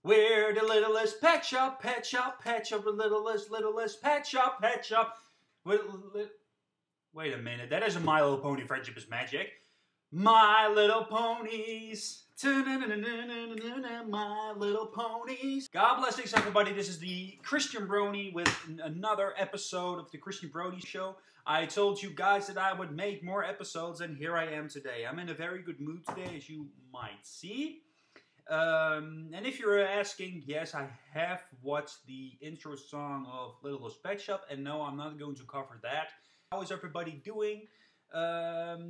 We're the littlest pet shop, pet shop, pet shop, the littlest pet shop, pet shop. Wait a minute, that isn't My Little Pony Friendship is Magic. My Little Ponies. My Little Ponies. God blessings, everybody. This is the Christian Brony with another episode of the Christian Brony Show. I told you guys that I would make more episodes, and here I am today. I'm in a very good mood today, as you might see. And if you're asking, yes, I have watched the intro song of Littlest Pet Shop, and no, I'm not going to cover that. How is everybody doing?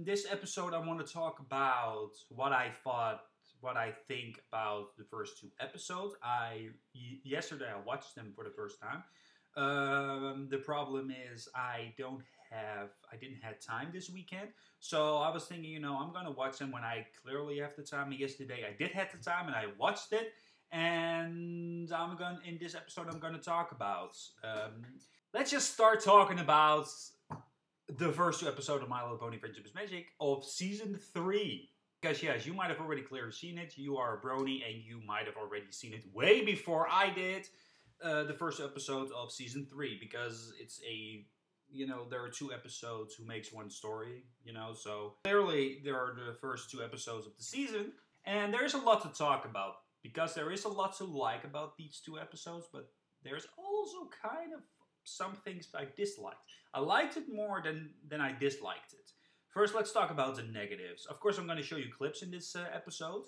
This episode I want to talk about what I think about the first two episodes. Yesterday I watched them for the first time. The problem is I didn't have time this weekend. So I was thinking, I'm going to watch them when I clearly have the time. Yesterday I did have the time and I watched it. And in this episode I'm going to talk about. Let's just start talking about the first two episodes of My Little Pony Friendship is Magic of Season 3. Because yes, you might have already clearly seen it. You are a brony and you might have already seen it way before I did. The first episode of Season 3. Because it's there are two episodes who makes one story, so clearly there are the first two episodes of the season, and there's a lot to talk about, because there is a lot to like about these two episodes, but there's also kind of some things I disliked. I liked it more than I disliked it. First, let's talk about the negatives. Of course, I'm going to show you clips in this episode.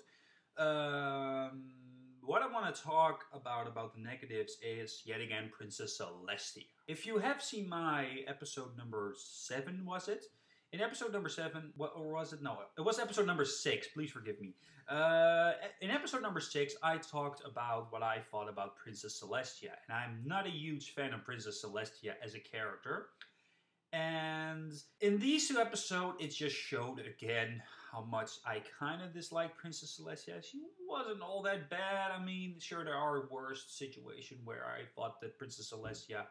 What I want to talk about the negatives is, yet again, Princess Celestia. If you have seen my episode number 7, was it? In episode number 7, or was it? No, it was episode number 6, please forgive me. In episode number 6, I talked about what I thought about Princess Celestia. And I'm not a huge fan of Princess Celestia as a character. And in these two episodes, it just showed again how much I kind of dislike Princess Celestia. She wasn't all that bad. I mean, sure, there are worse situations where I thought that Princess Celestia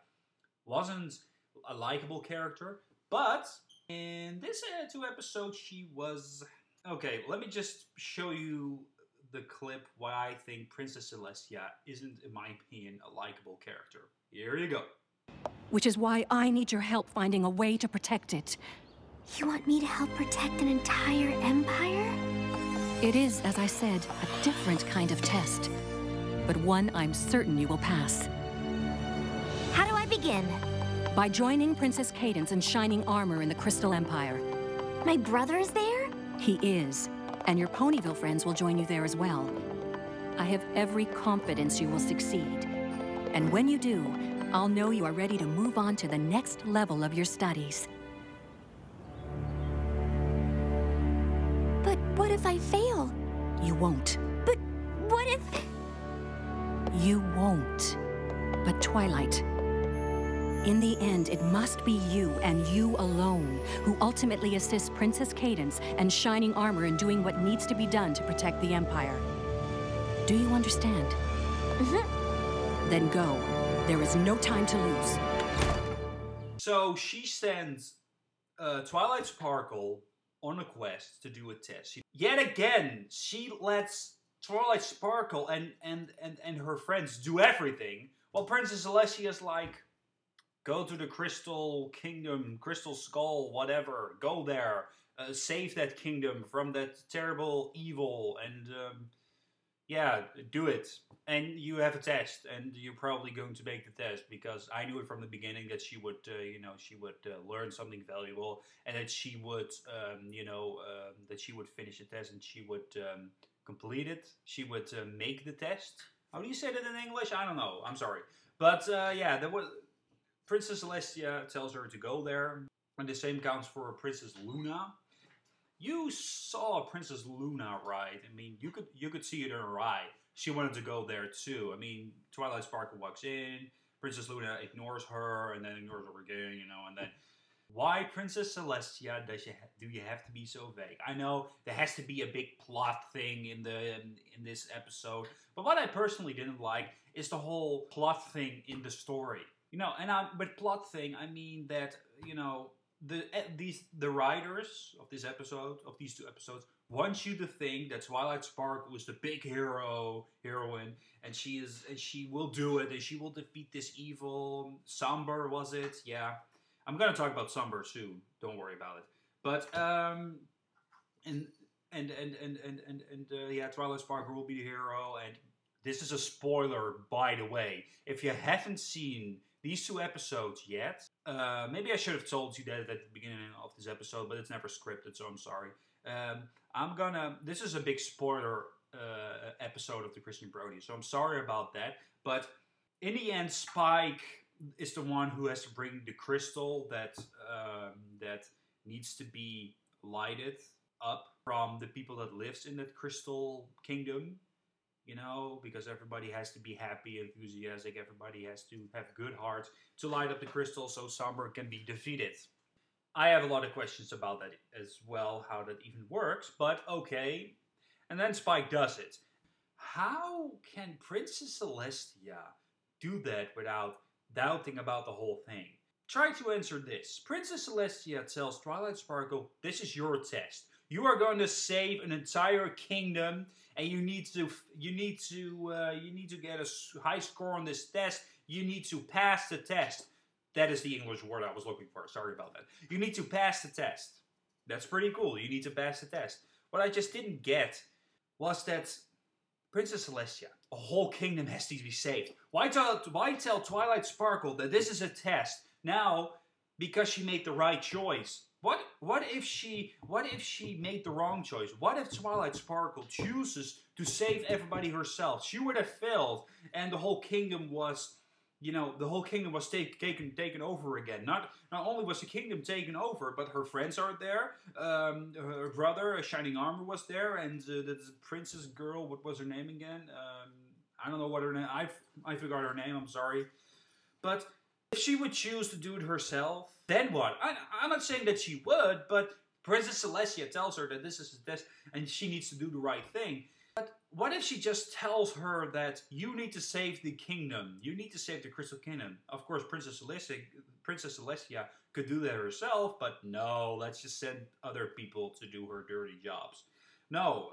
wasn't a likable character. But in this two episodes, she was... Okay, let me just show you the clip why I think Princess Celestia isn't, in my opinion, a likable character. Here you go. Which is why I need your help finding a way to protect it. You want me to help protect an entire empire? It is, as I said, a different kind of test, but one I'm certain you will pass. How do I begin? By joining Princess Cadance and Shining Armor in the Crystal Empire. My brother is there? He is, and your Ponyville friends will join you there as well. I have every confidence you will succeed, and when you do, I'll know you are ready to move on to the next level of your studies. But what if I fail? You won't. But what if... You won't. But Twilight, in the end, it must be you and you alone who ultimately assists Princess Cadance and Shining Armor in doing what needs to be done to protect the Empire. Do you understand? Mm-hmm. Then go. There is no time to lose. So she sends Twilight Sparkle on a quest to do a test. Yet again, she lets Twilight Sparkle and her friends do everything, while Princess Celestia is like, go to the Crystal Kingdom, Crystal Skull, whatever. Go there. Save that kingdom from that terrible evil, and yeah, do it. And you have a test, and you're probably going to make the test, because I knew it from the beginning that she would, learn something valuable, and that she would, that she would finish the test, and she would complete it. She would make the test. How do you say that in English? I don't know. I'm sorry, but yeah, there was Princess Celestia tells her to go there, and the same counts for Princess Luna. You saw Princess Luna, right? I mean, you could see it in her eye. She wanted to go there too. I mean, Twilight Sparkle walks in, Princess Luna ignores her, and then ignores her again, and then... Why, Princess Celestia, do you have to be so vague? I know there has to be a big plot thing in this episode, but what I personally didn't like is the whole plot thing in the story. With plot thing, I mean that, the writers of this episode, of these two episodes, wants you to think that Twilight Sparkle is the big heroine, and she will do it, and she will defeat this evil Somber, was it? Yeah, I'm gonna talk about Somber soon. Don't worry about it. But yeah, Twilight Sparkle will be the hero, and this is a spoiler, by the way. If you haven't seen these 2 episodes yet, maybe I should have told you that at the beginning of this episode, but it's never scripted, so I'm sorry. This is a big spoiler episode of the Christian Brody, so I'm sorry about that. But in the end, Spike is the one who has to bring the crystal that needs to be lighted up from the people that lives in that crystal kingdom. You know, because everybody has to be happy, enthusiastic, everybody has to have good heart to light up the crystal so Somber can be defeated. I have a lot of questions about that as well, how that even works, but okay. And then Spike does it. How can Princess Celestia do that without doubting about the whole thing? Try to answer this. Princess Celestia tells Twilight Sparkle, this is your test. You are going to save an entire kingdom, and you need to get a high score on this test. You need to pass the test. That is the English word I was looking for. Sorry about that. You need to pass the test. That's pretty cool. You need to pass the test. What I just didn't get was that Princess Celestia, a whole kingdom has to be saved. Why tell Twilight Sparkle that this is a test now because she made the right choice? What if she made the wrong choice? What if Twilight Sparkle chooses to save everybody herself? She would have failed, and the whole kingdom was, taken over again. Not only was the kingdom taken over, but her friends are there. Her brother, Shining Armor, was there, and the princess girl. What was her name again? I don't know what her name. I forgot her name. I'm sorry, but if she would choose to do it herself, then what? I'm not saying that she would, but Princess Celestia tells her that this is a test and she needs to do the right thing. But what if she just tells her that you need to save the kingdom? You need to save the Crystal Kingdom. Of course, Princess Celestia could do that herself, but no, let's just send other people to do her dirty jobs. No,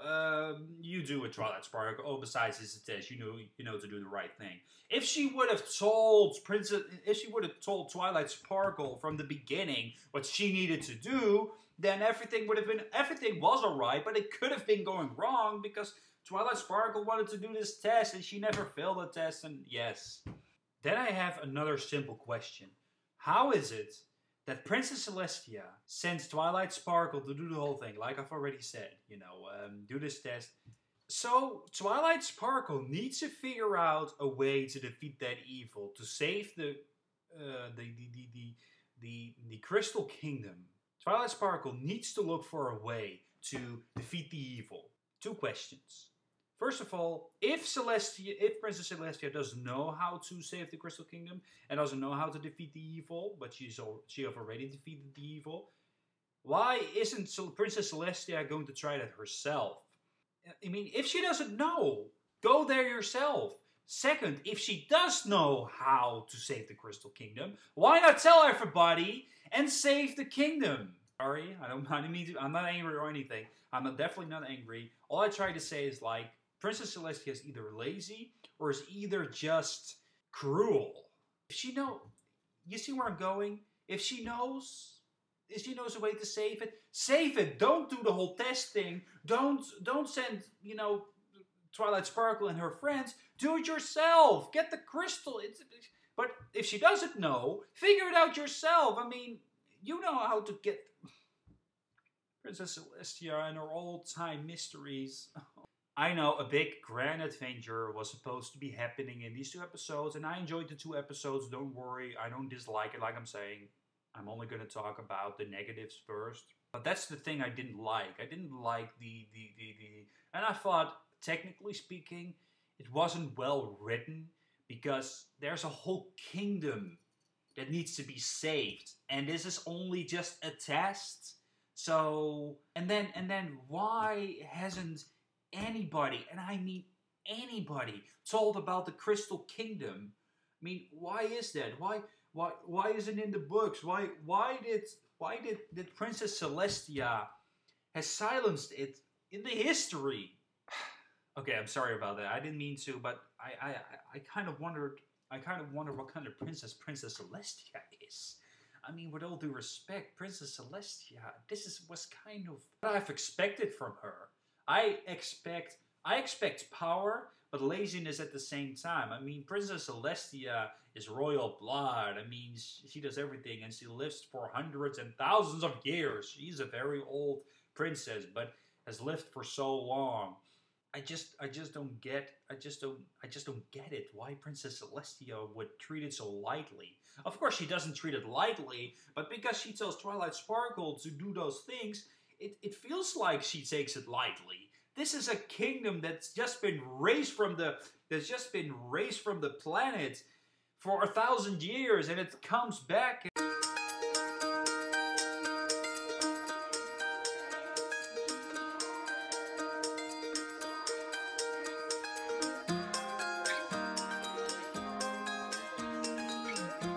you do it, Twilight Sparkle. Oh, besides, it's a test. You know to do the right thing. If she would have told Twilight Sparkle from the beginning what she needed to do, then everything was alright, but it could have been going wrong because Twilight Sparkle wanted to do this test and she never failed the test. And yes, then I have another simple question: how is it that Princess Celestia sends Twilight Sparkle to do the whole thing, like I've already said, do this test. So Twilight Sparkle needs to figure out a way to defeat that evil, to save the Crystal Kingdom. Twilight Sparkle needs to look for a way to defeat the evil. 2 questions. First of all, if Princess Celestia doesn't know how to save the Crystal Kingdom and doesn't know how to defeat the evil, but she have already defeated the evil, why isn't Princess Celestia going to try that herself? I mean, if she doesn't know, go there yourself. Second, if she does know how to save the Crystal Kingdom, why not tell everybody and save the kingdom? Sorry, I'm not angry or anything. I'm definitely not angry. All I try to say is Princess Celestia is either lazy or is either just cruel. If she you see where I'm going? If she knows a way to save it. Don't do the whole test thing. Don't send, Twilight Sparkle and her friends. Do it yourself. Get the crystal. But if she doesn't know, figure it out yourself. I mean, you know how to get Princess Celestia and her old-time mysteries. I know a big grand adventure was supposed to be happening in these 2 episodes, and I enjoyed the 2 episodes. Don't worry, I don't dislike it like I'm saying. I'm only going to talk about the negatives first. But that's the thing I didn't like. I didn't like and I thought, technically speaking, it wasn't well written because there's a whole kingdom that needs to be saved, and this is only just a test. So, and then why hasn't anybody, and I mean anybody, told about the Crystal Kingdom? I mean, why is that? Why isn't it in the books? Why did Princess Celestia has silenced it in the history. Okay, I'm sorry about that. I didn't mean to, but I kind of wondered. I kind of wonder what kind of Princess Celestia is. I mean, with all due respect, Princess Celestia, was kind of what I've expected from her. I expect power, but laziness at the same time. I mean, Princess Celestia is royal blood. I mean, she does everything, and she lives for hundreds and thousands of years. She's a very old princess, but has lived for so long. I just don't get it why Princess Celestia would treat it so lightly. Of course, she doesn't treat it lightly, but because she tells Twilight Sparkle to do those things, it feels like she takes it lightly. This is a kingdom that's just been raised from the planet for 1,000 years, and it comes back.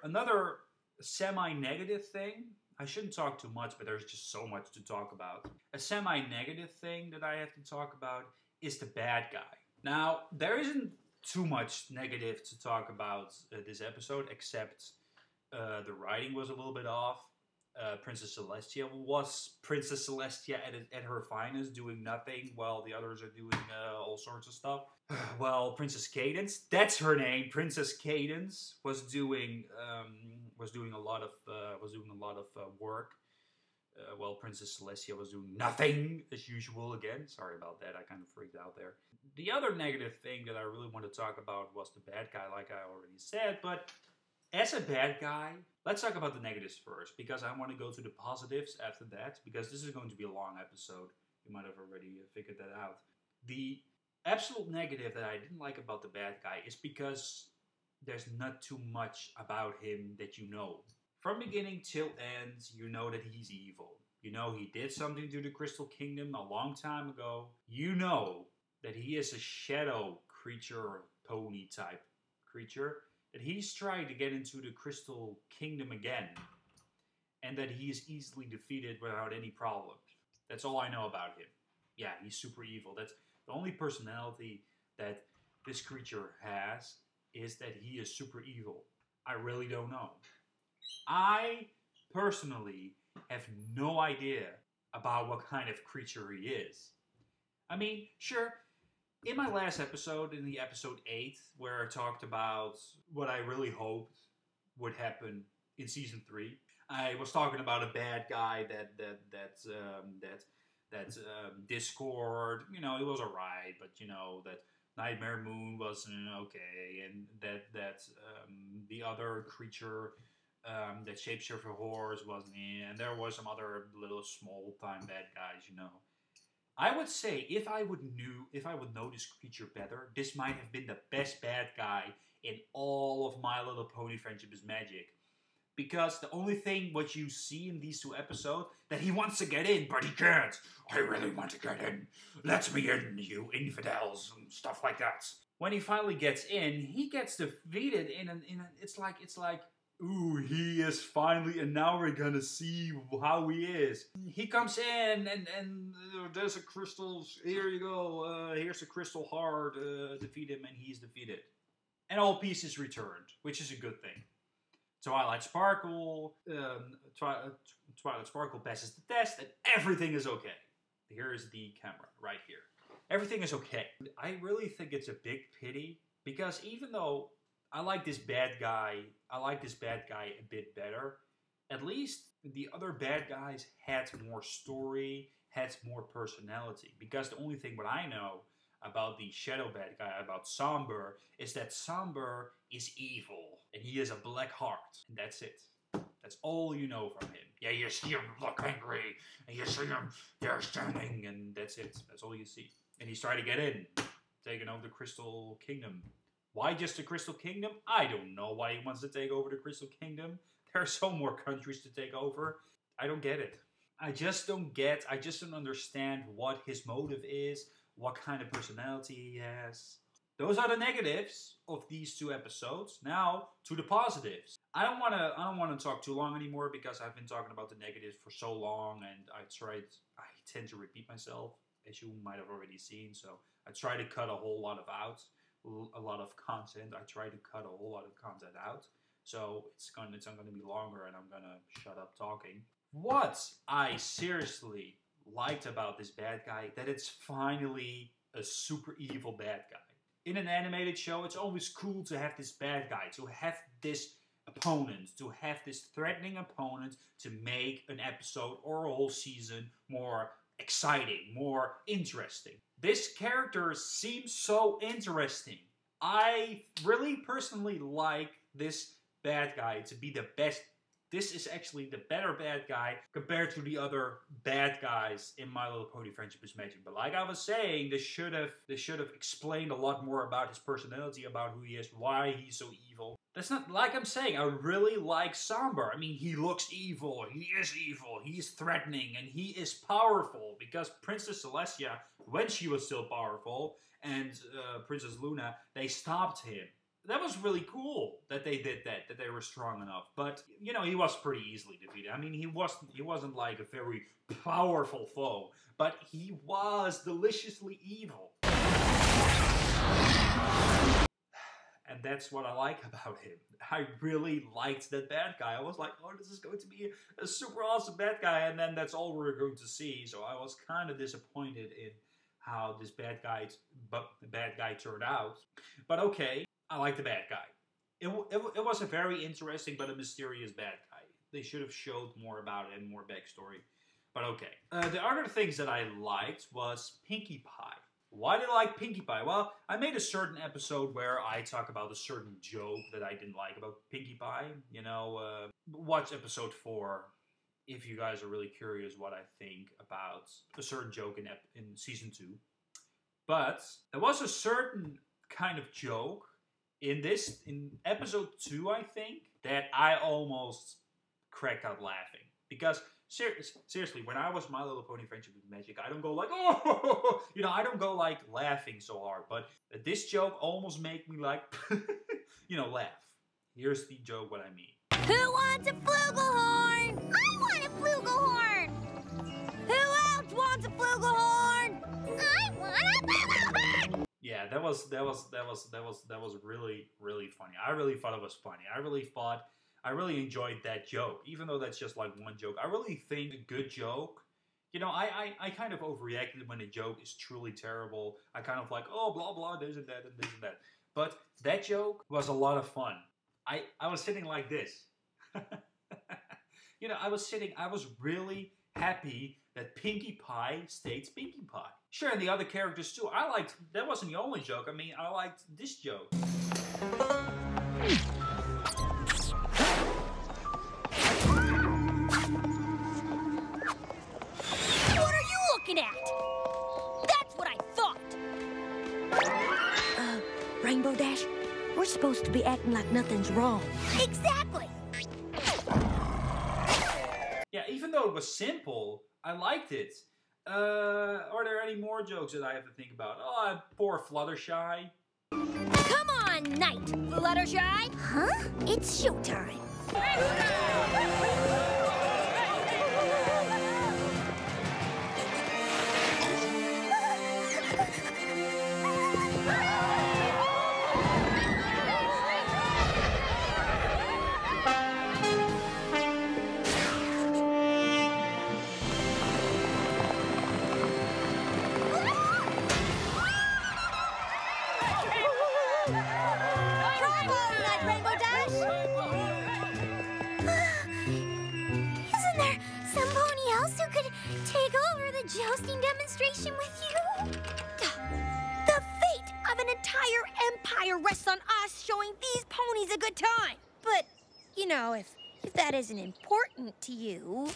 Another semi-negative thing, I shouldn't talk too much, but there's just so much to talk about. A semi-negative thing that I have to talk about is the bad guy. Now, there isn't too much negative to talk about this episode, except the writing was a little bit off. Princess Celestia was Princess Celestia at her finest, doing nothing while the others are doing all sorts of stuff. Well, Princess Cadence, that's her name. Princess Cadence was doing a lot of work. While Princess Celestia was doing nothing as usual again. Sorry about that. I kind of freaked out there. The other negative thing that I really want to talk about was the bad guy, like I already said. But as a bad guy, let's talk about the negatives first, because I want to go to the positives after that, because this is going to be a long episode. You might have already figured that out. The absolute negative that I didn't like about the bad guy is because there's not too much about him that you know. From beginning till end, you know that he's evil. You know he did something to the Crystal Kingdom a long time ago. You know that he is a shadow creature or pony type creature. That he's trying to get into the Crystal Kingdom again. And that he is easily defeated without any problems. That's all I know about him. Yeah, he's super evil. That's the only personality that this creature has, is that he is super evil. I really don't know. I personally have no idea about what kind of creature he is. I mean, sure, in my last episode, in the episode 8, where I talked about what I really hoped would happen in season 3, I was talking about a bad guy that Discord, you know, it was alright, but you know, that Nightmare Moon wasn't okay, and that the other creature, that Shapeshifter Horse wasn't in, and there was some other little small time bad guys, you know. I would say if I would know this creature better, this might have been the best bad guy in all of My Little Pony Friendship is Magic. Because the only thing what you see in these 2 episodes, that he wants to get in, but he can't. I really want to get in. Let me in, you infidels, and stuff like that. When he finally gets in, he gets defeated it's like, ooh, he is finally, and now we're gonna see how he is. He comes in, and there's a crystal, here you go, here's a crystal heart, defeat him, and he's defeated. And all peace is returned, which is a good thing. Twilight Sparkle passes the test, and everything is okay. Here's the camera, right here. Everything is okay. I really think it's a big pity, because even though I like this bad guy a bit better, at least the other bad guys had more story, had more personality. Because the only thing what I know about the shadow bad guy, about Somber, is that Somber is evil, and he has a black heart, and that's it. That's all you know from him. Yeah, you see him look angry, and you see him there standing, and that's it. That's all you see. And he's trying to get in, taking over the Crystal Kingdom. Why just the Crystal Kingdom? I don't know why he wants to take over the Crystal Kingdom. There are so more countries to take over. I don't get it. I just don't understand what his motive is, what kind of personality he has. Those are the negatives of these 2 episodes. Now, to the positives. I don't want to talk too long anymore, because I've been talking about the negatives for so long, and I tend to repeat myself. as you might have already seen. So I try to cut a whole lot of content. I try to cut a whole lot of content out. So it's not going to be longer, and I'm going to shut up talking. What I seriously liked about this bad guy, that it's finally a super evil bad guy. In an animated show, it's always cool to have this bad guy, to have this opponent, to have this threatening opponent to make an episode or a whole season more exciting, more interesting. This character seems so interesting. I really personally like this bad guy to be the best. This is actually the better bad guy compared to the other bad guys in My Little Pony Friendship is Magic. But like I was saying, they should have explained a lot more about his personality, about who he is, why he's so evil. That's not, like I'm saying, I really like Sambar. I mean, he looks evil, he is evil, he's threatening, and he is powerful. Because Princess Celestia, when she was still powerful, and Princess Luna, they stopped him. That was really cool that they did that they were strong enough. But, you know, he was pretty easily defeated. I mean, he wasn't like a very powerful foe, but he was deliciously evil. And that's what I like about him. I really liked that bad guy. I was like, oh, this is going to be a super awesome bad guy, and then that's all we're going to see. So I was kind of disappointed in how this bad guy turned out. But okay. I like the bad guy. It was a very interesting but a mysterious bad guy. They should have showed more about it and more backstory. But okay. The other things that I liked was Pinkie Pie. Why did I like Pinkie Pie? Well, I made a certain episode where I talk about a certain joke that I didn't like about Pinkie Pie. You know, watch episode 4 if you guys are really curious what I think about a certain joke in season 2. But there was a certain kind of joke in episode 2, I think, that I almost cracked out laughing. Because, seriously, when I was My Little Pony Friendship with Magic, I don't go like, oh! You know, I don't go like laughing so hard. But this joke almost made me like, you know, laugh. Here's the joke, what I mean. Who wants a flugelhorn? I want a flugelhorn! Who else wants a flugelhorn? I want a flugelhorn! Yeah, that was really, really funny. I really thought it was funny. I really enjoyed that joke, even though that's just like one joke. I really think a good joke, you know, I kind of overreacted when a joke is truly terrible. I kind of like, oh, blah, blah, this and that and this and that. But that joke was a lot of fun. I was sitting like this. You know, I was really happy that Pinkie Pie stayed Pinkie Pie. Sure, and the other characters too. That wasn't the only joke. I mean, I liked this joke. What are you looking at? That's what I thought. Rainbow Dash, we're supposed to be acting like nothing's wrong. Exactly. Yeah, even though it was simple, I liked it. Are there any more jokes that I have to think about? Oh, poor Fluttershy. Come on, Knight. Fluttershy. Huh? It's showtime. Jousting demonstration with you? The fate of an entire empire rests on us showing these ponies a good time. But, you know, if that isn't important to you...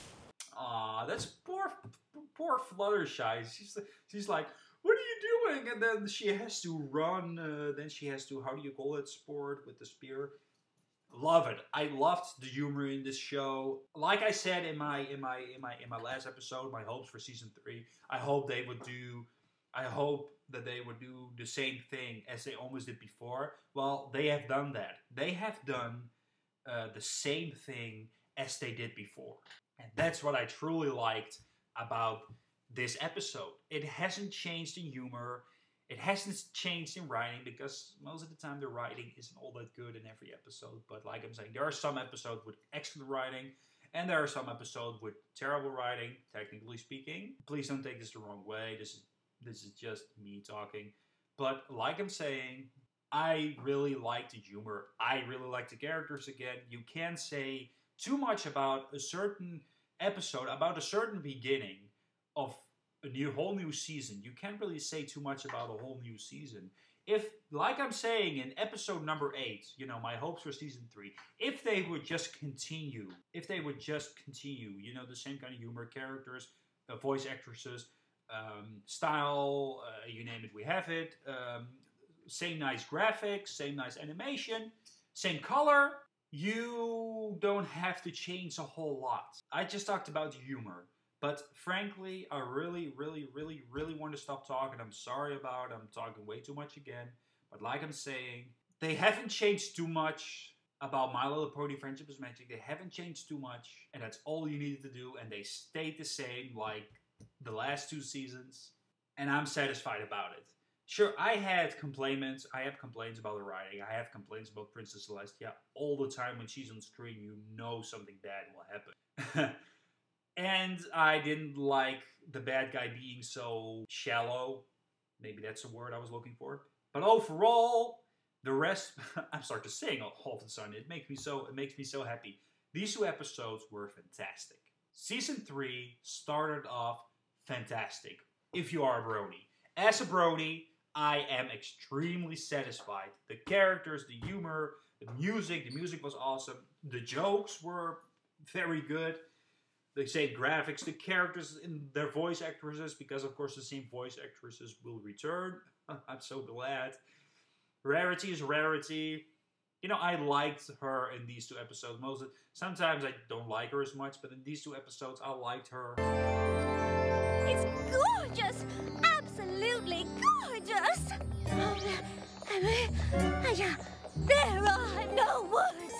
Aw, that's poor Fluttershy. She's like, what are you doing? And then she has to run. Then she has to, how do you call it, sport with the spear? Love it. I loved the humor in this show. Like I said in my last episode, my hopes for season 3. I hope that they would do the same thing as they almost did before. Well, they have done that. They have done the same thing as they did before, and that's what I truly liked about this episode. It hasn't changed in humor. It hasn't changed in writing, because most of the time the writing isn't all that good in every episode. But like I'm saying, there are some episodes with excellent writing, and there are some episodes with terrible writing, technically speaking. Please don't take this the wrong way. This is just me talking. But like I'm saying, I really like the humor. I really like the characters again. You can't say too much about a certain episode, about a certain beginning of a whole new season. You can't really say too much about a whole new season. If, like I'm saying in episode number 8, my hopes for season 3, if they would just continue, the same kind of humor, characters, voice actresses, style, you name it, we have it, same nice graphics, same nice animation, same color, you don't have to change a whole lot. I just talked about humor. But frankly, I really, really, really, really want to stop talking. I'm sorry about it. I'm talking way too much again. But like I'm saying, they haven't changed too much about My Little Pony Friendship is Magic. They haven't changed too much. And that's all you needed to do. And they stayed the same like the last 2 seasons. And I'm satisfied about it. Sure, I have complaints about the writing. I have complaints about Princess Celestia. All the time when she's on screen, you know something bad will happen. And I didn't like the bad guy being so shallow. Maybe that's the word I was looking for. But overall, the rest, I'm starting to sing all of a sudden. It makes me so happy. These 2 episodes were fantastic. Season 3 started off fantastic. If you are a brony. As a brony, I am extremely satisfied. The characters, the humor, the music was awesome. The jokes were very good. The same graphics, the characters and their voice actresses, because of course the same voice actresses will return. I'm so glad. Rarity is Rarity. I liked her in these 2 episodes. Sometimes I don't like her as much, but in these 2 episodes I liked her. It's gorgeous! Absolutely gorgeous! There are no words!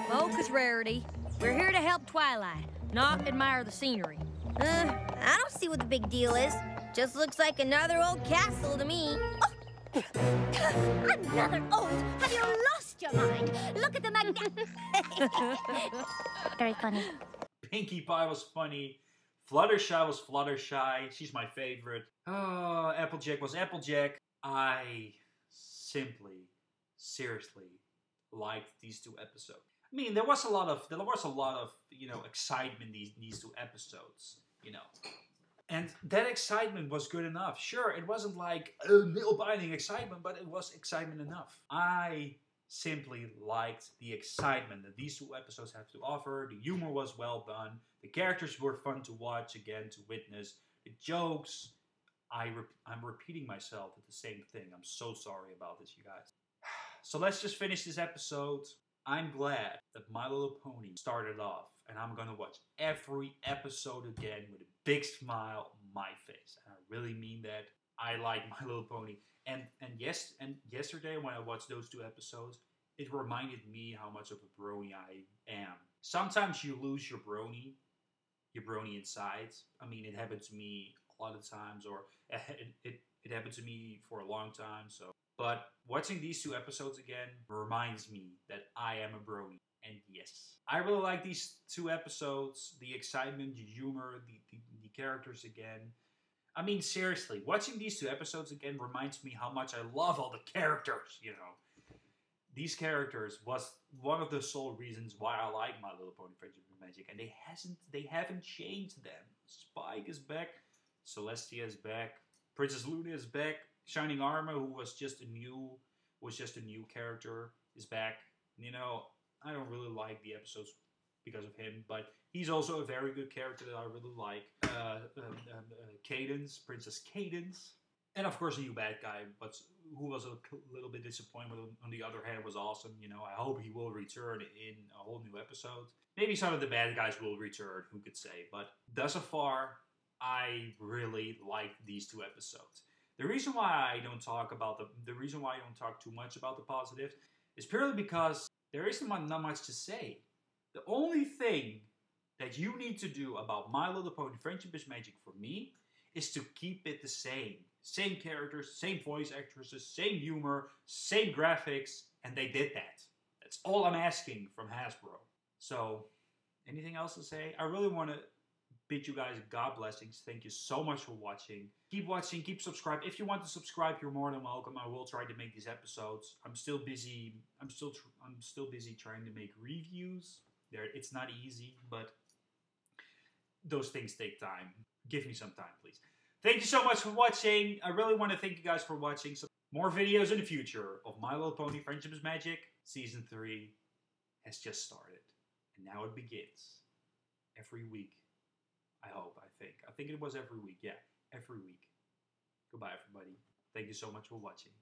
Focus, Rarity. We're here to help Twilight, not admire the scenery. I don't see what the big deal is. Just looks like another old castle to me. Oh. Another old? Have you lost your mind? Look at the Very funny. Pinkie Pie was funny. Fluttershy was Fluttershy. She's my favorite. Oh, Applejack was Applejack. I seriously liked these 2 episodes. I mean, there was a lot of excitement in these 2 episodes, and that excitement was good enough. Sure, it wasn't like a nail-biting excitement, but it was excitement enough. I simply liked the excitement that these 2 episodes have to offer. The humor was well done. The characters were fun to watch again, to witness. The jokes, I'm repeating myself at the same thing. I'm so sorry about this, you guys. So let's just finish this episode. I'm glad that My Little Pony started off, and I'm gonna watch every episode again with a big smile on my face. And I really mean that. I like My Little Pony. And yesterday when I watched those 2 episodes, it reminded me how much of a brony I am. Sometimes you lose your brony inside. I mean, it happened to me a lot of times, or it happened to me for a long time, so. But watching these 2 episodes again reminds me that I am a brony. And yes, I really like these 2 episodes. The excitement, the humor, the characters again. I mean, seriously, watching these 2 episodes again reminds me how much I love all the characters, These characters was one of the sole reasons why I like My Little Pony Friendship and Magic. And they haven't changed them. Spike is back. Celestia is back. Princess Luna is back. Shining Armor, who was just a new character, is back. I don't really like the episodes because of him, but he's also a very good character that I really like. Cadence, Princess Cadence, and of course a new bad guy, but who was a little bit disappointed. On the other hand, was awesome. I hope he will return in a whole new episode. Maybe some of the bad guys will return. Who could say? But thus far, I really like these 2 episodes. The reason why I don't talk too much about the positives is purely because there isn't not much to say. The only thing that you need to do about My Little Pony Friendship is Magic for me is to keep it the same. Same characters, same voice actresses, same humor, same graphics, and they did that. That's all I'm asking from Hasbro. So, anything else to say? I really want to bid you guys God blessings. Thank you so much for watching. Keep watching, keep subscribed. If you want to subscribe, you're more than welcome. I will try to make these episodes. I'm still busy. I'm still busy trying to make reviews. It's not easy, but those things take time. Give me some time, please. Thank you so much for watching. I really want to thank you guys for watching. So more videos in the future of My Little Pony Friendship is Magic. Season 3 has just started. And now it begins. Every week. I hope, I think it was every week. Yeah, every week. Goodbye, everybody. Thank you so much for watching.